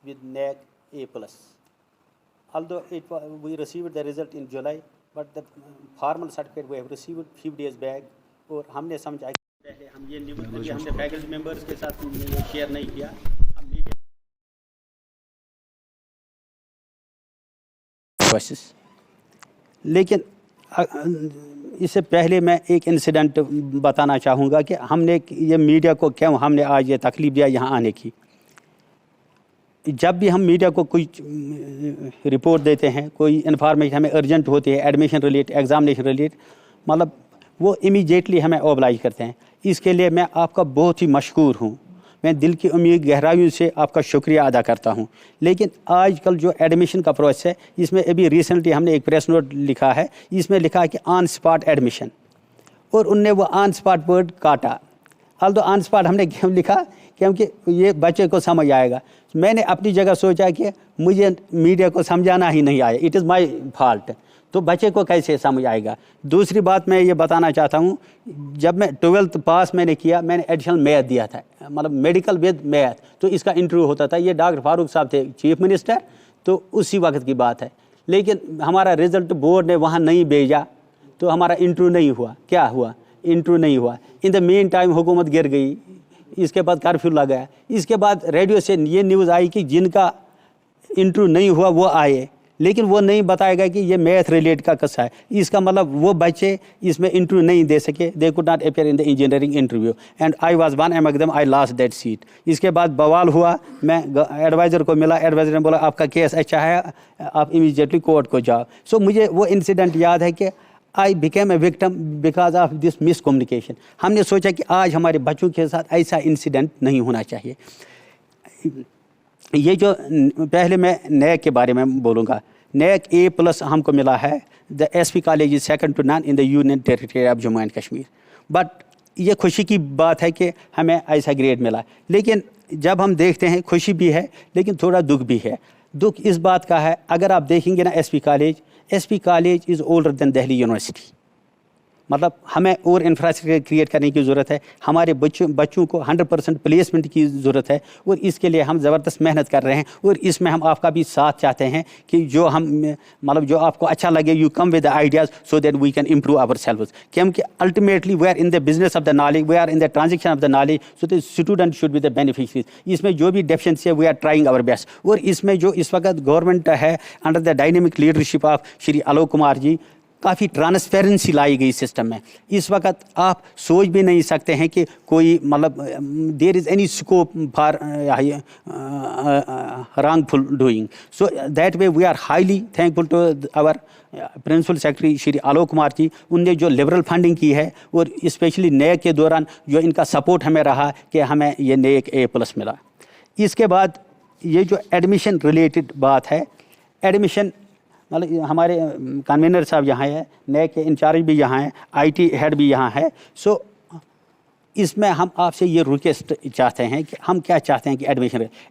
with NAC A+. Although we received the result in July, but the formal certificate we have received few days back. और हमने समझा कि हम ये news अभी हमने फैकल्टी मेंबर्स के साथ शेयर नहीं किया, हम मीडिया लेकिन इससे पहले मैं एक इंसिडेंट बताना चाहूँगा कि हमने ये मीडिया को क्यों हमने आज ये तकलीफ दिया यहाँ आने की। जब भी हम मीडिया को कोई रिपोर्ट देते हैं, कोई इन्फॉर्मेशन हमें अर्जेंट होती है, एडमिशन रिलेटेड, एग्जामिनेशन रिलेटेड, मतलब वो इमीडिएटली हमें ओबलाइज करते हैं। इसके लिए मैं आपका बहुत ही मशकूर हूँ, मैं दिल की उम्मीद गहराइयों से आपका शुक्रिया अदा करता हूँ। लेकिन आजकल जो एडमिशन का प्रोसेस है, इसमें अभी रिसेंटली हमने एक प्रेस नोट लिखा है, इसमें लिखा है कि ऑन स्पॉट एडमिशन, और उनने वो ऑन स्पॉट वर्ड काटा। तो ऑन स्पॉट हमने क्यों लिखा? क्योंकि ये बच्चे को समझ आएगा। मैंने अपनी जगह सोचा कि मुझे मीडिया को समझाना ही नहीं आया, इट इज़ माई फॉल्ट, तो बच्चे को कैसे समझ आएगा। दूसरी बात मैं ये बताना चाहता हूँ, जब मैं 12th पास मैंने किया, मैंने एडिशनल मैथ दिया था, मतलब मेडिकल विद मैथ, तो इसका इंटरव्यू होता था। ये डॉक्टर फारूक साहब थे चीफ मिनिस्टर, तो उसी वक्त की बात है। लेकिन हमारा रिज़ल्ट बोर्ड ने वहाँ नहीं भेजा, तो हमारा इंटरव्यू नहीं हुआ। क्या हुआ? इंटरव्यू नहीं हुआ। इन द मेन टाइम हुकूमत गिर गई, इसके बाद कर्फ्यू लगा। इसके बाद रेडियो से ये न्यूज़ आई कि जिनका इंटरव्यू नहीं हुआ वो आए, लेकिन वो नहीं बताएगा कि ये मैथ रिलेट का किस्सा है। इसका मतलब वो बच्चे इसमें इंटरव्यू नहीं दे सके, they could not appear in the engineering interview, and I was one among them, I lost that seat. इसके बाद बवाल हुआ, मैं एडवाइज़र को मिला, एडवाइज़र ने बोला आपका केस अच्छा है, आप इमीडिएटली कोर्ट को जाओ। सो मुझे वो इंसिडेंट याद है कि I became a victim because of this miscommunication. हमने सोचा कि आज हमारे बच्चों के साथ ऐसा इंसिडेंट नहीं होना चाहिए। ये जो पहले मैं नैक के बारे में बोलूँगा, नैक A+ हमको मिला है। The SP college is second to none in the union territory of Jammu and Kashmir. But ये खुशी की बात है कि हमें ऐसा ग्रेड मिला। लेकिन जब हम देखते हैं, खुशी भी है लेकिन थोड़ा दुख भी है। दुख इस बात का है, अगर आप देखेंगे ना SP college is older than Delhi university. मतलब हमें और इंफ्रास्ट्रक्चर क्रिएट करने की ज़रूरत है, हमारे बच्चों को 100% प्लेसमेंट की ज़रूरत है, और इसके लिए हम ज़बरदस्त मेहनत कर रहे हैं। और इसमें हम आपका भी साथ चाहते हैं कि जो हम मतलब जो आपको अच्छा लगे, you come with the ideas so that we can improve ourselves. क्योंकि ultimately we are in the business of the knowledge, we are in the transaction of the knowledge, so the student should be the beneficiaries. इसमें जो भी deficiency है, we are trying our best. और इसमें जो इस वक्त गवर्नमेंट है under the dynamic leadership of Shri Alok Kumar ji, काफ़ी ट्रांसपेरेंसी लाई गई सिस्टम में। इस वक्त आप सोच भी नहीं सकते हैं कि कोई मतलब there is any scope for wrongful doing. So that way we are highly thankful to our principal secretary Shri Alok Kumar ji. उनने जो लिबरल फंडिंग की है, और स्पेशली नैक के दौरान जो इनका सपोर्ट हमें रहा कि हमें ये नैक A+ मिला। इसके बाद ये जो एडमिशन रिलेटेड बात है, एडमिशन मतलब हमारे कन्वीनर साहब यहाँ है, नैक के इंचार्ज भी यहाँ हैं, IT हेड भी यहाँ है। सो इसमें हम आपसे ये रिक्वेस्ट चाहते हैं कि हम क्या चाहते हैं कि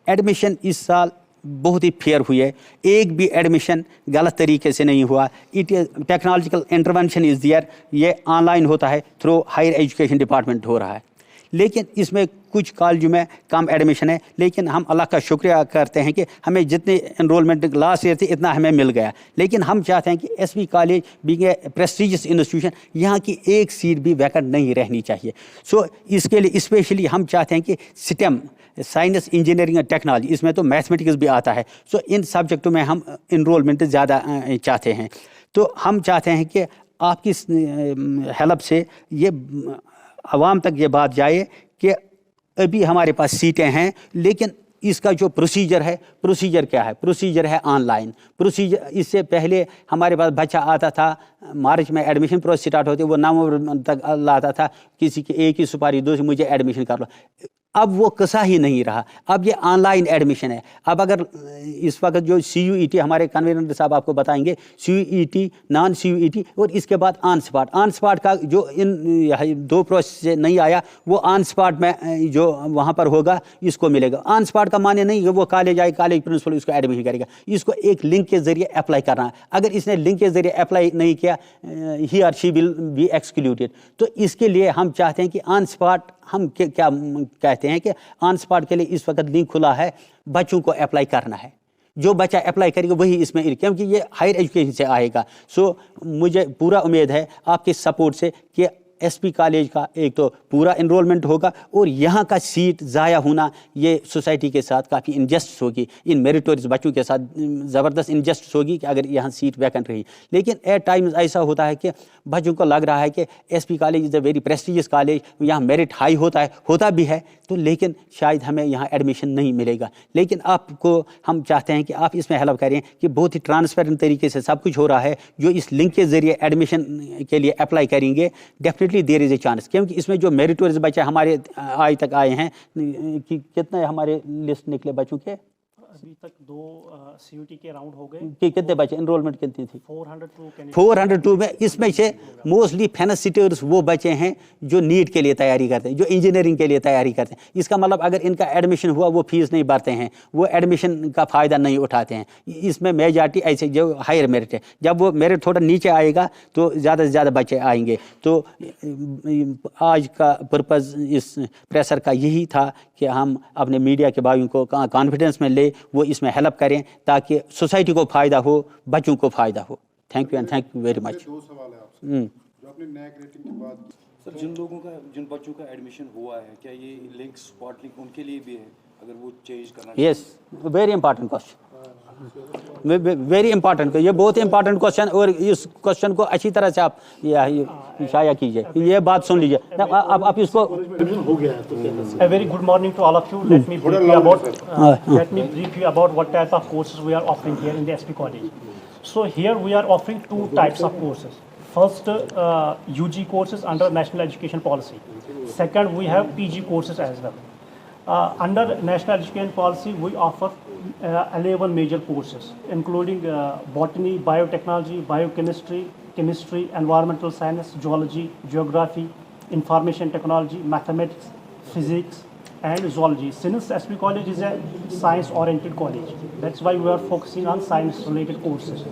एडमिशन इस साल बहुत ही फेयर हुई है। एक भी एडमिशन गलत तरीके से नहीं हुआ। इट टेक्नोलॉजिकल इंटरवेंशन इज़ दियर, ये ऑनलाइन होता है, थ्रू हायर एजुकेशन डिपार्टमेंट हो रहा है। लेकिन इसमें कुछ कॉलेजों में कम एडमिशन है, लेकिन हम अल्लाह का शुक्रिया करते हैं कि हमें जितने एनरोलमेंट लास्ट ईयर थी इतना हमें मिल गया। लेकिन हम चाहते हैं कि SP college being a prestigious institution, यहाँ की एक सीट भी वैकेंट नहीं रहनी चाहिए। सो इसके लिए स्पेशली हम चाहते हैं कि STEM, साइंस, इंजीनियरिंग और टेक्नोलॉजी, इसमें तो मैथमेटिक्स भी आता है। सो इन सब्जेक्टों में हम इनरोलमेंट ज़्यादा चाहते हैं। तो हम चाहते हैं कि आपकी हेल्प से ये आवाम तक ये बात जाए कि अभी हमारे पास सीटें हैं, लेकिन इसका जो प्रोसीजर है, प्रोसीजर क्या है? प्रोसीजर है ऑनलाइन प्रोसीजर। इससे पहले हमारे पास बच्चा आता था, मार्च में एडमिशन प्रोसेस स्टार्ट होती, वो नवंबर तक लाता था, किसी की एक ही सुपारी, दूसरी मुझे एडमिशन कर लो। अब वो किस्सा ही नहीं रहा, अब ये ऑनलाइन एडमिशन है। अब अगर इस वक्त जो CUET, हमारे कन्वीनर साहब आपको बताएंगे, CUET, नॉन CUET, और इसके बाद ऑन स्पॉट का जो इन 2 प्रोसेस से नहीं आया, वो ऑन स्पॉट में जो वहाँ पर होगा इसको मिलेगा। ऑन स्पॉट का माने नहीं कि वो कॉलेज आए, कॉलेज प्रिंसिपल इसको एडमिशन करेगा, इसको एक लिंक के ज़रिए अप्लाई करना है। अगर इसने लिंक के ज़रिए अप्लाई नहीं किया, ही और शी विल बी एक्सक्लूडेड। तो इसके लिए हम चाहते हैं कि ऑन स्पॉट ہم کیا کہتے ہیں کہ آن اسپاٹ کے لیے اس وقت لنک کھلا ہے, بچوں کو اپلائی کرنا ہے, جو بچہ اپلائی کرے گا وہی اس میں, کیونکہ یہ ہائر ایجوکیشن سے آئے گا. سو مجھے پورا امید ہے آپ کے سپورٹ سے کہ ایس پی کالج کا ایک تو پورا انرولمنٹ ہوگا, اور یہاں کا سیٹ ضائع ہونا یہ سوسائٹی کے ساتھ کافی انجسٹس ہوگی, ان میریٹوریس بچوں کے ساتھ زبردست انجسٹس ہوگی کہ اگر یہاں سیٹ ویکنٹ رہی. لیکن ایٹ ٹائمز ایسا ہوتا ہے کہ بچوں کو لگ رہا ہے کہ S P college is a very prestigious college, یہاں میرٹ ہائی ہوتا بھی ہے, تو لیکن شاید ہمیں یہاں ایڈمیشن نہیں ملے گا. لیکن آپ کو ہم چاہتے ہیں کہ آپ اس میں ہیلپ کریں کہ بہت ہی ٹرانسپیرنٹ طریقے سے سب کچھ ہو رہا ہے. جو اس لنک کے ذریعے ایڈمیشن کے لیے اپلائی کریں گے, definitely there is a chance, کیونکہ اس میں جو میریٹوریس بچے ہمارے آج تک آئے ہیں, کتنے ہمارے لسٹ نکلے بچوں کے, ابھی تک 2 سی یو ٹی کے راؤنڈ ہو گئے. کہ کتنے بچے, انرولمنٹ کتنی تھی؟ 402 402 میں اس میں سے موسٹلی فینسٹرز وہ بچے ہیں جو نیٹ کے لیے تیاری کرتے ہیں, جو انجینئرنگ کے لیے تیاری کرتے ہیں. اس کا مطلب اگر ان کا ایڈمیشن ہوا وہ فیس نہیں بھرتے ہیں, وہ ایڈمیشن کا فائدہ نہیں اٹھاتے ہیں. اس میں میجارٹی ایسے جو ہائر میرٹ ہے, جب وہ میرٹ تھوڑا نیچے آئے گا تو زیادہ سے زیادہ بچے آئیں گے. تو آج کا پرپز اس پریسر کا یہی تھا کہ ہم اپنے میڈیا کے بھائیوں کو کانفیڈنس میں لے, وہ اس میں ہیلپ کریں تاکہ سوسائٹی کو فائدہ ہو, بچوں کو فائدہ ہو. Thank you and thank you very much. 2 سوال ہے آپ سے جو اپنے نیک ریٹنگ کے بعد. سر جن بچوں کا ایڈمیشن ہوا ہے, کیا یہ لنک اسپاٹ لنک ان کے لیے بھی ہے اگر وہ چینج کرنا چاہتے ہیں؟ Yes, very important question, very important, یہ بہت امپارٹنٹ کوشچن, اور اس کوشچن کو اچھی طرح سے آپ شائع کیجیے. یہ بات سن لیجیے, آپ اس کو. A very good morning to all of you. Let me brief you about what type of courses we are offering here in the SP College. So here we are offering 2 types of courses. First, UG courses under National Education Policy. Second, we have PG courses as well. Under National Education Policy, we offer 11 major courses, including botany, biotechnology, biochemistry, chemistry, environmental science, geology, geography, information technology, mathematics, physics, and zoology. Since SP College is a science-oriented college, that's why we are focusing on science-related courses.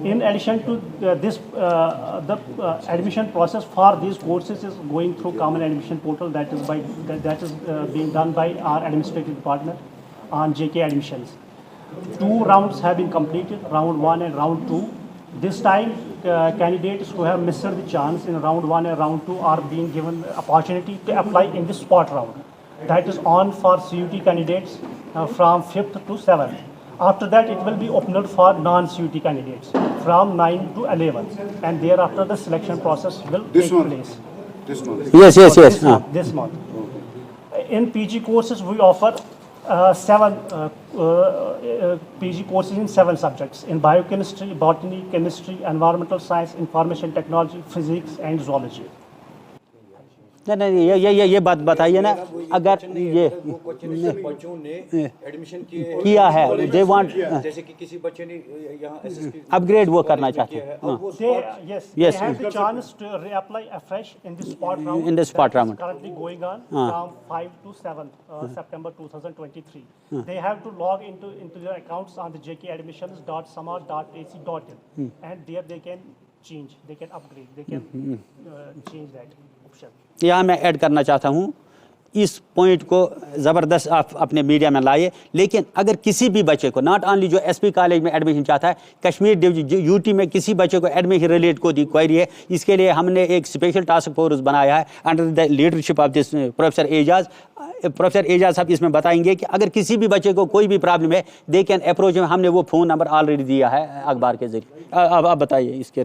In addition to this, the admission process for these courses is going through Common Admission Portal that is being done by our administrative department on JK Admissions. 2 rounds have been completed, round 1 and round 2. This time, candidates who have missed the chance in round 1 and round 2 are being given opportunity to apply in the spot round. That is on for CUT candidates from 5th to 7th. After that, it will be opened for non-CUT candidates from 9 to 11, and thereafter the selection process will take place. This month. Yes. This month. In PG courses, we offer 7 PG courses in 7 subjects in biochemistry, botany, chemistry, environmental science, information technology, physics, and zoology. نہیں یہ بات بتائیے نا, اگر یہ بچوں نے admission کیا ہے, دے وانٹ جیسے کہ کسی بچے نے یہاں ایس ایس پی اپ گریڈ وہ کرنا چاہتے ہیں, They have the chance to reapply afresh in the spot round. In the spot round. That is currently going on from 5 to 7 September 2023. They have to log into their accounts on the jkadmissions.samar.ac.in, and there they can change, they can upgrade, they can change that option. یہاں میں add کرنا چاہتا ہوں, اس point کو زبردست آپ اپنے media میں لائے. لیکن اگر کسی بھی بچے کو, ناٹ اونلی جو ایس پی کالج میں ایڈمیشن چاہتا ہے, کشمیر یو ٹی میں کسی بچے کو ایڈمیشن ریلیٹ کو دی کوئری ہے, اس کے لیے ہم نے ایک اسپیشل ٹاسک فورس بنایا ہے under the leadership of this professor Ijaz. Professor Ijaz صاحب اس میں بتائیں گے کہ اگر کسی بھی بچے کو کوئی بھی پرابلم ہے, دے کین اپروچ. ہم نے وہ فون نمبر آلریڈی دیا ہے اخبار کے ذریعے. آپ بتائیے اس کے.